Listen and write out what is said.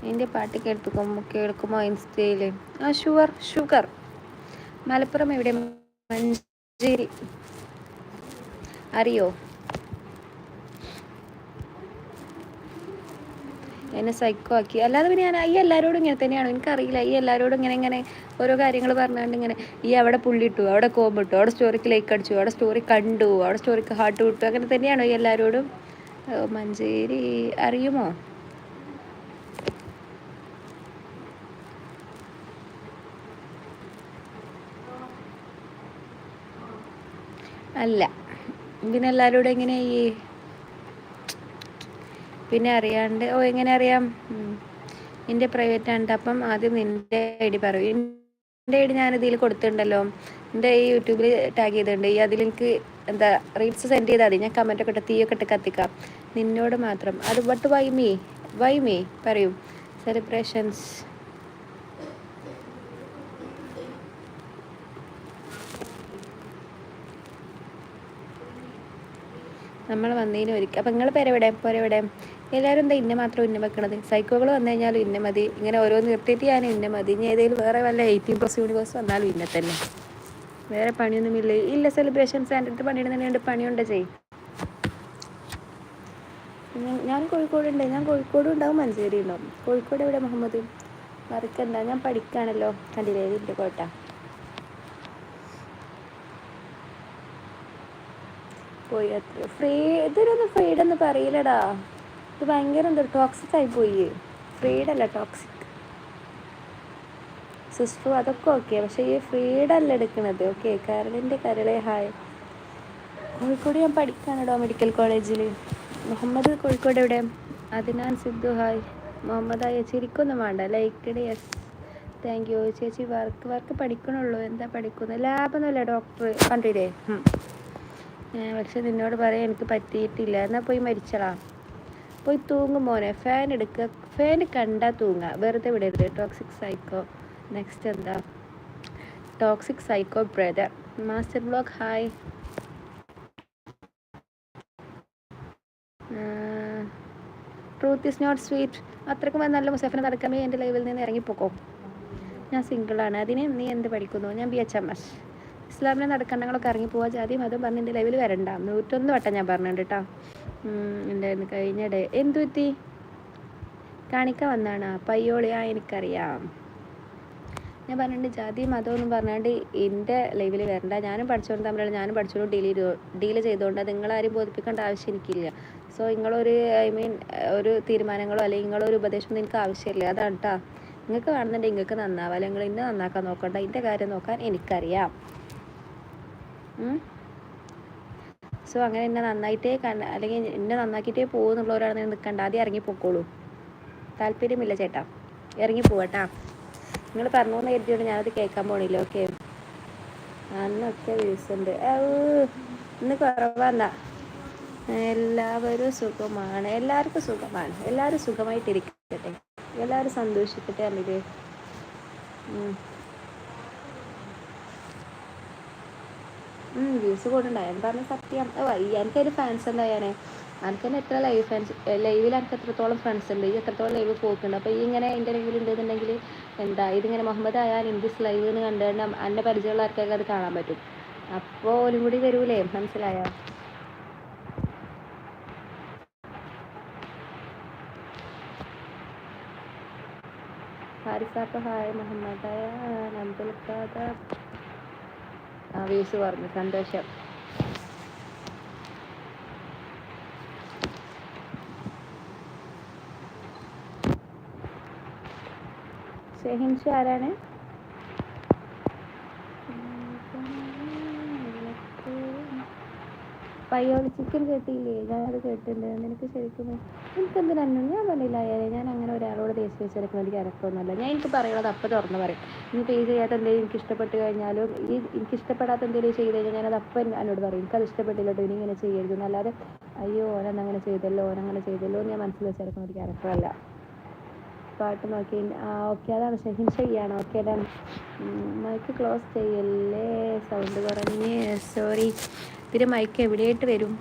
എൻ്റെ പാട്ട് കേൾക്കുമോ ഇൻസ്റ്റയിൽ? ആ ഷുവർ, ഷുഗർ. മലപ്പുറം എവിടെ? മഞ്ചേരി. അറിയോ? എന്നെ സൈക്കോ ആക്കി. അല്ലാതെ പിന്നെ ഞാൻ ഈ എല്ലാവരോടും ഇങ്ങനെ തന്നെയാണ്. എനിക്കറിയില്ല, ഈ എല്ലാവരോടും ഇങ്ങനെ ഓരോ കാര്യങ്ങൾ പറഞ്ഞുകൊണ്ട് ഇങ്ങനെ ഈ അവിടെ പുള്ളിട്ടു, അവിടെ കോമ്പിട്ടു, അവിടെ സ്റ്റോറിക്ക് ലൈക്ക് അടിച്ചു, അവിടെ സ്റ്റോറി കണ്ടു, അവിടെ സ്റ്റോറിക്ക് ഹാർട്ട് വിട്ടു, അങ്ങനെ തന്നെയാണോ ഈ എല്ലാവരോടും? മഞ്ചേരി അറിയുമോ? അല്ല, പിന്നെ എല്ലാവരോടും എങ്ങനെ ഈ പിന്നെ അറിയാണ്ട് എങ്ങനെ അറിയാം? എൻ്റെ പ്രൈവറ്റ് ആണ്. അപ്പം ആദ്യം നിൻ്റെ ID പറയും. എൻ്റെ ID ഞാൻ ഇതിൽ കൊടുത്തിട്ടുണ്ടല്ലോ, എൻ്റെ ഈ യൂട്യൂബിൽ ടാഗ് ചെയ്തിട്ടുണ്ട്. ഈ അതിലെനിക്ക് എന്താ റീൽസ് സെൻഡ് ചെയ്താൽ മതി, ഞാൻ കമൻറ്റൊക്കെ ഇട്ട് തീയൊക്കെ ഇട്ട് കത്തിക്കാം. നിന്നോട് മാത്രം അത്. ബട്ട് വൈ മീ പറയൂ. സെലിബ്രേഷൻസ് നമ്മൾ വന്നതിന് ഒരിക്കൽ. അപ്പം നിങ്ങൾ പെരവിടെ എല്ലാവരും എന്താ ഇന്ന മാത്രം ഇന്ന വെക്കണത്? സൈക്കോകൾ വന്നു കഴിഞ്ഞാലും ഇന്ന മതി, ഇങ്ങനെ ഓരോ നിർത്തിയിട്ട് ഞാൻ ഇന്ന മതി. ഇനി ഏതെങ്കിലും വേറെ വല്ല 18+ യൂണിവേഴ്സ് വന്നാലും ഇന്ന തന്നെ. വേറെ പണിയൊന്നുമില്ല. ഇല്ല സെലിബ്രേഷൻസ് എൻ്റെ അടുത്ത് പണിയിടുന്നുണ്ട്. പണിയുണ്ട് ചെയ്യും. ഞാൻ കോഴിക്കോടുണ്ട്. ഞാൻ കോഴിക്കോടും ഉണ്ടാവും, മഞ്ചേരി ഉണ്ടാവും. കോഴിക്കോട് എവിടെ മുഹമ്മദ്? മറക്കണ്ട, ഞാൻ പഠിക്കുകയാണല്ലോ. കണ്ടില്ലേ ഇതിൻ്റെ കോട്ട. പോയി അത്ര ഇതൊരൊന്നും ഫ്രീഡൊന്നും പറയില്ലടാ. ഇത് ഭയങ്കര എന്താ ടോക്സിക് ആയി പോയി. ഫ്രീഡല്ല, ടോക്സിക്. സിസ്റ്റർ അതൊക്കെ ഓക്കെ, പക്ഷേ ഈ ഫ്രീഡല്ല എടുക്കണത്. ഓക്കെ, കരളിൻ്റെ കരളെ ഹായ്. കോഴിക്കോട് ഞാൻ പഠിക്കുകയാണോ മെഡിക്കൽ കോളേജിൽ. മുഹമ്മദ് കോഴിക്കോട് എവിടെ? അതിനാൻ സിദ്ധു ഹായ്. മുഹമ്മദ് ആയ ചിരിക്കൊന്നും വേണ്ട, ലൈക്കഡ്. യെസ് താങ്ക് യു ചേച്ചി. വർക്ക് പഠിക്കണുള്ളൂ. എന്താ പഠിക്കുന്നത്? ലാബൊന്നുമല്ല, ഡോക്ടർ. കണ്ടില്ലേ? പക്ഷെ നിന്നോട് പറയാൻ എനിക്ക് പറ്റിയിട്ടില്ല. എന്നാൽ പോയി മരിച്ചടാ, പോയി തൂങ്ങും മോനെ. ഫാൻ എടുക്കുക, ഫാൻ കണ്ടാൽ തൂങ്ങുക, വെറുതെ വിടരുത്. Toxic psycho. നെക്സ്റ്റ് എന്താ? Toxic psycho brother. Master blog hi. Truth is not sweet. അത്രയ്ക്കും നല്ല മുസഫിനെ നടക്കാമേ എൻ്റെ ലൈവിൽ നിന്ന് ഇറങ്ങിപ്പോക്കോ. ഞാൻ സിംഗിളാണ്. അതിന് നീ എന്ത് പഠിക്കുന്നു? ഞാൻ BHMS. ഇസ്ലാമിനെ നടക്കണ്ടങ്ങളൊക്കെ ഇറങ്ങിപ്പോവാ. ജാതി മതം പറഞ്ഞ് എൻ്റെ ലൈവിൽ വരണ്ട. 101 വട്ടം ഞാൻ പറഞ്ഞിട്ടുണ്ട് കേട്ടോ. ഉണ്ടായിരുന്നു കഴിഞ്ഞ ഡേ. എന്തു പറ്റി? കാണിക്കാൻ വന്നാണ് പയ്യോളി. എനിക്കറിയാം. ഞാൻ പറഞ്ഞിട്ടുണ്ട് ജാതി മതമൊന്നും പറഞ്ഞാണ്ട് എൻ്റെ ലൈവിൽ വരണ്ട. ഞാനും പഠിച്ചുകൊണ്ട് തമ്മിലുള്ള ഞാനും പഠിച്ചോണ്ട് ഡീൽ ചെയ്തുകൊണ്ട് നിങ്ങളാരും ബോധിപ്പിക്കേണ്ട ആവശ്യം എനിക്കില്ല. സോ നിങ്ങളൊരു ഒരു തീരുമാനങ്ങളോ അല്ലെങ്കിൽ നിങ്ങളൊരു ഉപദേശമൊന്നും എനിക്ക് ആവശ്യമില്ല. അതാണ് കേട്ടോ. നിങ്ങൾക്ക് വേണമെന്നുണ്ടെങ്കിൽ നിങ്ങൾക്ക് നന്നാവാം, അല്ലെങ്കിൽ നിങ്ങൾ ഇന്നെ നന്നാക്കാൻ നോക്കണ്ട. എൻ്റെ കാര്യം നോക്കാൻ എനിക്കറിയാം. സോ അങ്ങനെ എന്നെ നന്നായിട്ടേ അല്ലെങ്കിൽ എന്നെ നന്നാക്കിയിട്ടേ പോകുന്നുള്ളവരാണ് നിൽക്കണ്ട. ആദ്യം ഇറങ്ങിപ്പോക്കോളൂ. താല്പര്യമില്ല ചേട്ടാ, ഇറങ്ങിപ്പോവാട്ടാ. നിങ്ങൾ പറഞ്ഞു എന്ന് കരുതിയോണ്ട് ഞാനത് കേൾക്കാൻ പോണില്ല. ഓക്കെ, അന്നൊക്കെ വ്യൂസ് ഉണ്ട്. ഇന്ന് കുറവാന്നാ. എല്ലാവരും സുഖമാണ്, എല്ലാവർക്കും സുഖമാണ്. എല്ലാവരും സുഖമായിട്ടിരിക്കട്ടെ, എല്ലാവരും സന്തോഷിക്കട്ടെ. അല്ലേ വ്യൂസ് കൂടുണ്ടായി. ഞാൻ പറഞ്ഞ സത്യം. എനിക്കൊരു ഫാൻസ് എന്തായാലേ എനിക്ക് തന്നെ എത്ര ലൈവിൽ എനിക്ക് എത്രത്തോളം ഫ്രണ്ട്സ് ഉണ്ട്, ഈ എത്രത്തോളം ലൈവ് പോക്കുണ്ട്. അപ്പോൾ ഈ ഇങ്ങനെ എൻ്റെ ലൈവിൽ ഉണ്ടെന്നുണ്ടെങ്കിൽ എന്താ ഇതിങ്ങനെ മുഹമ്മദ് ആയാൽ ഇൻഡിസ് ലൈവ് എന്ന് കണ്ടുകൊണ്ട് എൻ്റെ പരിചയമുള്ള ആർക്കൊക്കെ അത് കാണാൻ പറ്റും. അപ്പോൾ ഓലും കൂടി വരൂലേ, മനസ്സിലായോ? ഹാരിസാപ്പ് ഹായ്. മുഹമ്മദ് അബ്ദുൽ ഖാദർ. വ്യൂസ് പറഞ്ഞു, സന്തോഷം. ഷെഹിൻഷ ആരാണ്? പയ്യോളി ചിക്കൻ കേട്ടില്ലേ? ഞാനത് കേട്ടിട്ടുണ്ട്. നിനക്ക് ശരിക്കും എനിക്കെന്തിനാണ്? ഞാൻ പറഞ്ഞില്ല ആയാലേ ഞാൻ അങ്ങനെ ഒരാളോട് ദേഷ്യം വെച്ചെടുക്കുന്ന ഒരു ക്യാരക്ടറൊന്നുമല്ല. ഞാൻ എനിക്ക് പറയുന്നത് അപ്പം തുറന്ന് പറയും. ഇനി പേ ചെയ്യാത്ത എന്തെങ്കിലും എനിക്ക് ഇഷ്ടപ്പെട്ട് കഴിഞ്ഞാലും എനിക്ക് ഇഷ്ടപ്പെടാത്ത എന്തെങ്കിലും ചെയ്ത് കഴിഞ്ഞാൽ ഞാനത് അപ്പം എന്നോട് പറയും. എനിക്കത് ഇഷ്ടപ്പെട്ടില്ല കേട്ടോ, ഇനി ഇങ്ങനെ ചെയ്യരുത്. അല്ലാതെ അയ്യോ ഓനങ്ങനെ ചെയ്തല്ലോ എന്ന് ഞാൻ മനസ്സിൽ വെച്ചെടുക്കുന്ന ഒരു ക്യാരക്ടറല്ല. പാട്ട് നോക്കി ഓക്കെ, അതാണ് ഷെഹിൻ ഷെയ്യാണ്. ഓക്കെ, അതാണ്. മൈക്ക് ക്ലോസ് ചെയ്യല്ലേ, സൗണ്ട് കുറഞ്ഞ്. സോറി. പിന്നെ മൈക്ക് എവിടെയായിട്ട് വരും?